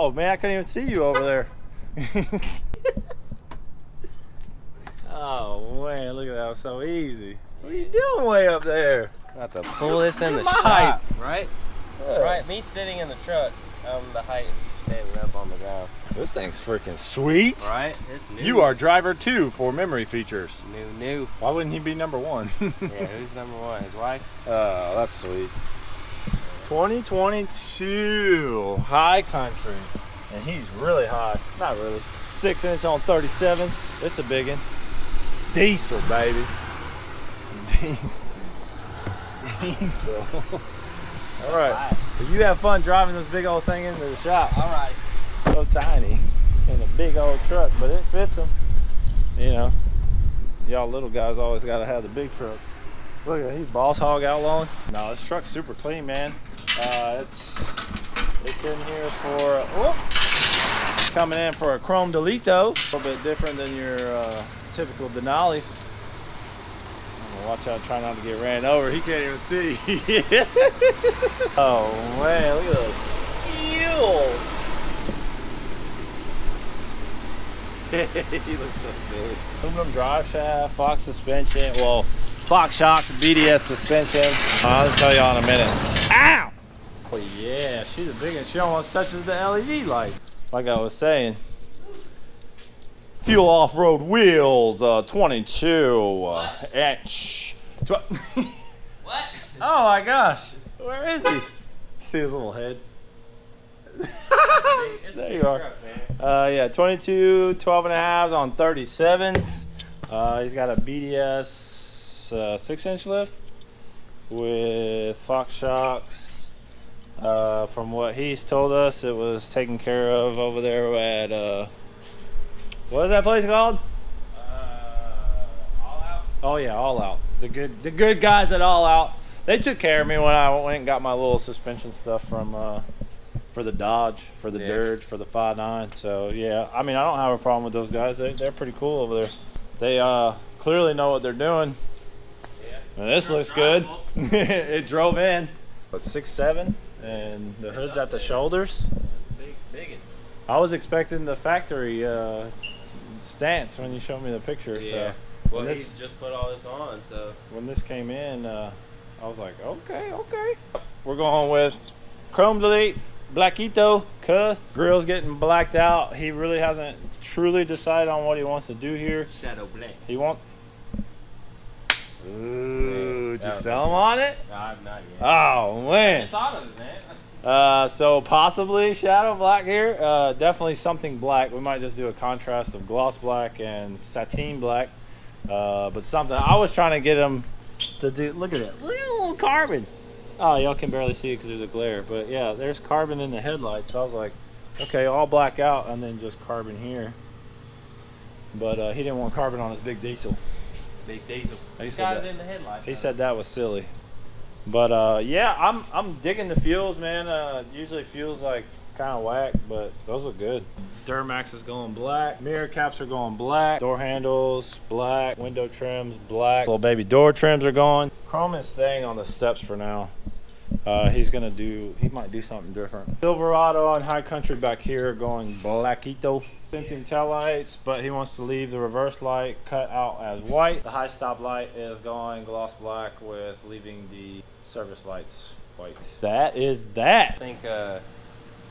Oh man, I couldn't even see you over there. Oh man, look at that, was so easy. What are you doing way up there? I have to pull this in the my shop, height. right? Yeah. Right, me sitting in the truck, the height of you standing up on the ground. This thing's freaking sweet. Right? It's new. You are driver 2 for memory features. New. Why wouldn't he be number 1? Yeah, who's number 1? His wife? Oh, that's sweet. 2022 high country, and he's really high. Not really. 6" on 37s. It's a big one. Diesel, baby. Diesel. All right. Well, you have fun driving this big old thing into the shop. All right. So tiny in a big old truck, but it fits them. You know, y'all little guys always got to have the big trucks. Look at, he's boss hog outlawing. No, this truck's super clean, man. It's in here for coming in for a chrome delito. A little bit different than your typical Denali's. Watch out, try not to get ran over. He can't even see. Oh man, look at those heels. He looks so silly. Aluminum drive shaft, Fox suspension. Well, Fox shocks, BDS suspension. I'll tell y'all in a minute. Ow! Oh yeah, she's a big one. She almost touches the LED light. Like I was saying. Fuel off-road wheels, 22 inch. What? Oh my gosh, where is he? See his little head? There you are. Yeah, 22 12.5s on 37s. He's got a BDS 6" lift with Fox shocks. From what he's told us, it was taken care of over there at what is that place called? All Out. Oh yeah, All Out. The good guys at All Out. They took care of me when I went and got my little suspension stuff from for the Dodge, for the Dirge, for the 5.9. So yeah, I mean I don't have a problem with those guys. They're pretty cool over there. They clearly know what they're doing. Yeah. And this looks good. It drove in. But 6'7", and the hood's at the shoulders. That's big. I was expecting the factory stance when you showed me the picture. Yeah. So Well, he just put all this on, so when this came in, I was like, okay. We're going with chrome delete, blackito, cuz grill's getting blacked out. He really hasn't truly decided on what he wants to do here. shadow black. He wants. Ooh, did you sell him on it? No, I'm not yet. Oh man. I just thought of it, man. So possibly shadow black here. Definitely something black. We might just do a contrast of gloss black and sateen black. But something. I was trying to get him to do. Look at it. Look at the little carbon. Oh, y'all can barely see it because there's a glare. But yeah, there's carbon in the headlights. So I was like, okay, all black out and then just carbon here. But he didn't want carbon on his big diesel. Big diesel. He got it in the headlights. He said that was silly. But yeah, I'm digging the fuels, man. Usually fuels like kind of whack, but those look good. Duramax is going black. Mirror caps are going black. Door handles black. Window trims black. Little baby door trims are going. Chrome is staying on the steps for now. He might do something different. Silverado and High Country back here going blackito. Tinting tail lights, but he wants to leave the reverse light cut out as white. The high stop light is going gloss black with leaving the service lights white. That is that. I think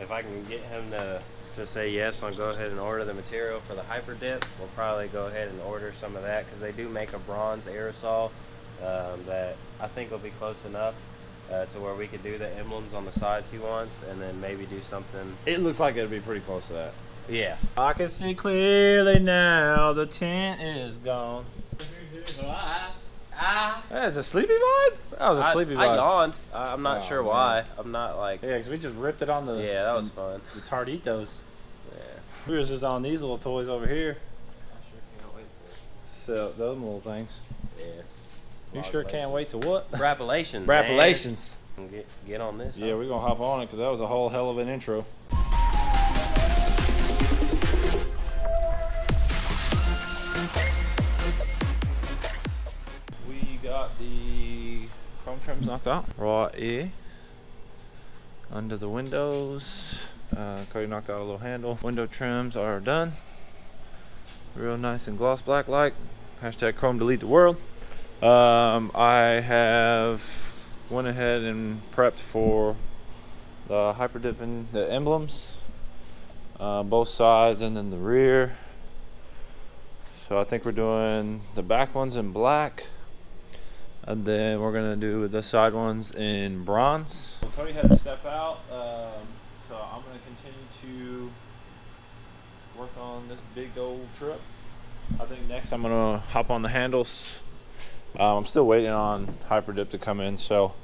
if I can get him to say yes, I'll go ahead and order the material for the hyper dip. We'll probably go ahead and order some of that because they do make a bronze aerosol that I think will be close enough to where we could do the emblems on the sides he wants, and then maybe do something. It looks like it'd be pretty close to that. Yeah. I can see clearly now. The tint is gone. That's a sleepy vibe? That was a sleepy vibe. I yawned. I'm not sure why. I'm not like. Yeah, because we just ripped it on the. Yeah, that was fun. The Tarditos. Yeah. We was just on these little toys over here. I sure can't wait to. So those little things. Yeah. You sure can't wait to what? Brapulations. Brapulations. Get on this. Yeah, we're gonna hop on it because that was a whole hell of an intro. We got the chrome trims knocked out. Raw E under the windows. Cody knocked out a little handle. Window trims are done. Real nice and gloss black like. Hashtag chrome delete the world. I have went ahead and prepped for the hyper dipping, the emblems, both sides and then the rear. So I think we're doing the back ones in black, and then we're gonna do the side ones in bronze. Cody had to step out, so I'm gonna continue to work on this big old truck. I think next I'm gonna hop on the handles. I'm still waiting on hyper dip to come in, so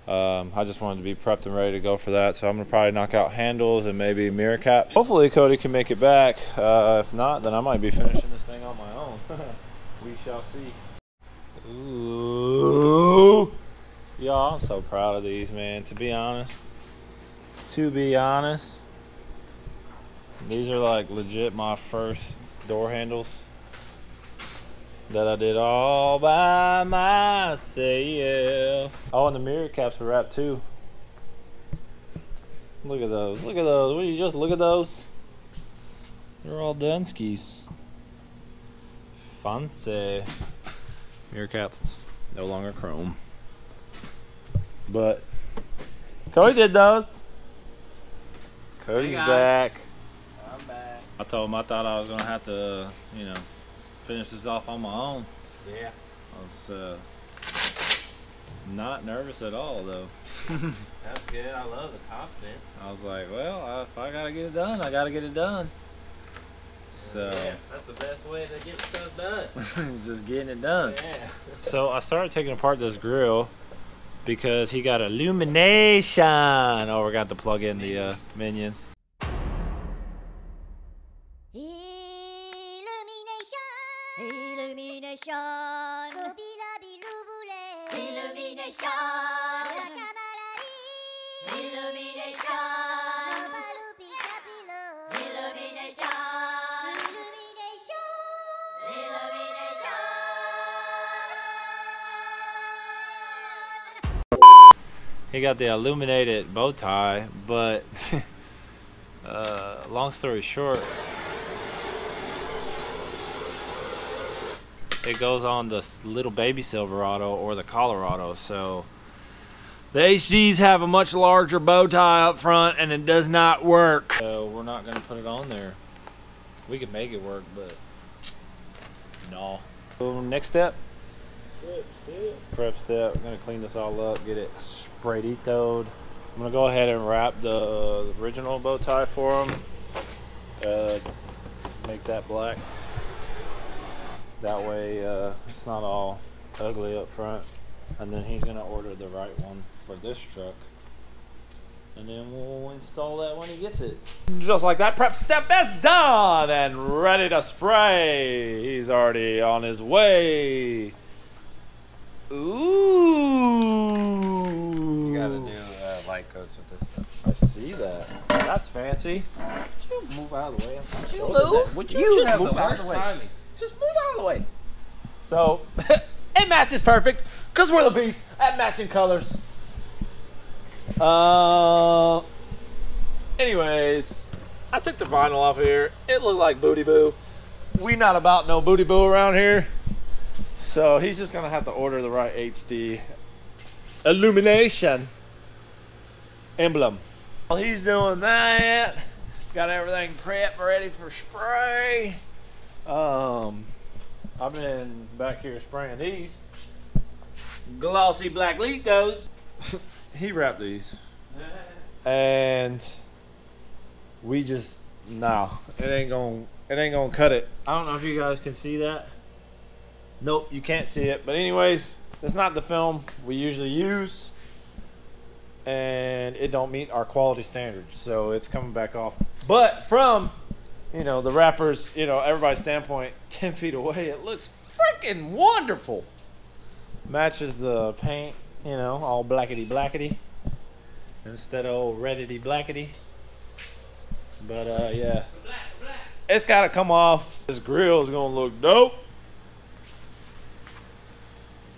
I just wanted to be prepped and ready to go for that. So I'm gonna probably knock out handles and maybe mirror caps. Hopefully Cody can make it back. If not, then I might be finishing this thing on my own. We shall see. Ooh, y'all, I'm so proud of these, man. To be honest, these are like legit my first door handles that I did all by myself. Oh, and the mirror caps are wrapped too. Look at those. Look at those. Will you just look at those? They're all done skis. Fancy. Mirror caps no longer chrome. But Cody did those. Cody's back. I'm back. I told him I thought I was gonna have to, you know, finish this off on my own. Yeah. I was not nervous at all though. That's good. I love the confidence. I was like, well, if I gotta get it done, I gotta get it done. So yeah, that's the best way to get stuff done. it's just getting it done. Yeah. So I started taking apart this grill because he got illumination. Oh, we got to plug in the minions. Illumination, illumination, He got the illuminated bow tie, but long story short, it goes on the little baby Silverado or the Colorado. So the HDs have a much larger bow tie up front and it does not work. So we're not gonna put it on there. We can make it work, but no. So next step, prep step. We're gonna clean this all up, get it sprayed-itoed. I'm gonna go ahead and wrap the original bow tie for him. Make that black. That way it's not all ugly up front. And then he's gonna order the right one for this truck. And then we'll install that when he gets it. Just like that, prep step is done and ready to spray. He's already on his way. Ooh. You gotta do light coats with this stuff. I see that. That's fancy. Would you move out of the way? Would you move? Would you just move out of the way? Just move out of the way. So, it matches perfect because we're the beast at matching colors. Anyways, I took the vinyl off here. It looked like booty boo. We not about no booty boo around here. So he's just gonna have to order the right HD illumination emblem. While he's doing that, got everything prepped, ready for spray. I've been back here spraying these glossy black Litos. He wrapped these, and we just it ain't gonna cut it. I don't know if you guys can see that. Nope, you can't see it. But anyways, it's not the film we usually use, and it don't meet our quality standards, so it's coming back off. But from, you know, the wrappers, you know, everybody's standpoint, 10 feet away, it looks freaking wonderful. Matches the paint, you know, all blackety blackety instead of old reddity blackety. But yeah, it's gotta come off. This grill is gonna look dope.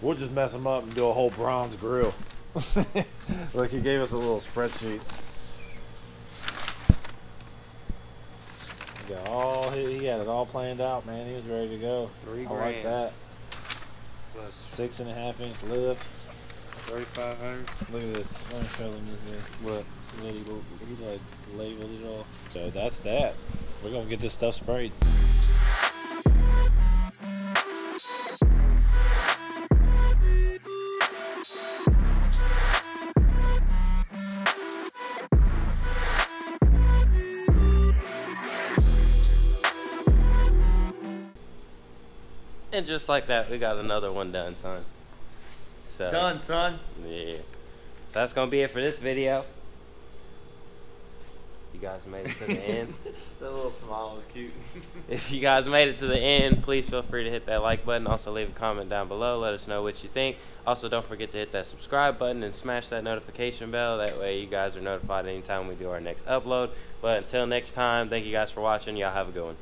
We'll just mess them up and do a whole bronze grill. Look, he gave us a little spreadsheet. He had it all planned out, man. He was ready to go. $3 I like grand. that. Plus 6.5 inch lift. 3,500. Look at this. Let me show them this guy. What? He like labeled it all. So that's that. We're gonna get this stuff sprayed. And just like that, we got another one done, son. So, Done, son. yeah. So that's gonna be it for this video. You guys made it to the end. That little smile was cute. If you guys made it to the end, please feel free to hit that like button. Also leave a comment down below. Let us know what you think. Also, don't forget to hit that subscribe button and smash that notification bell. That way you guys are notified anytime we do our next upload. But until next time, thank you guys for watching. Y'all have a good one.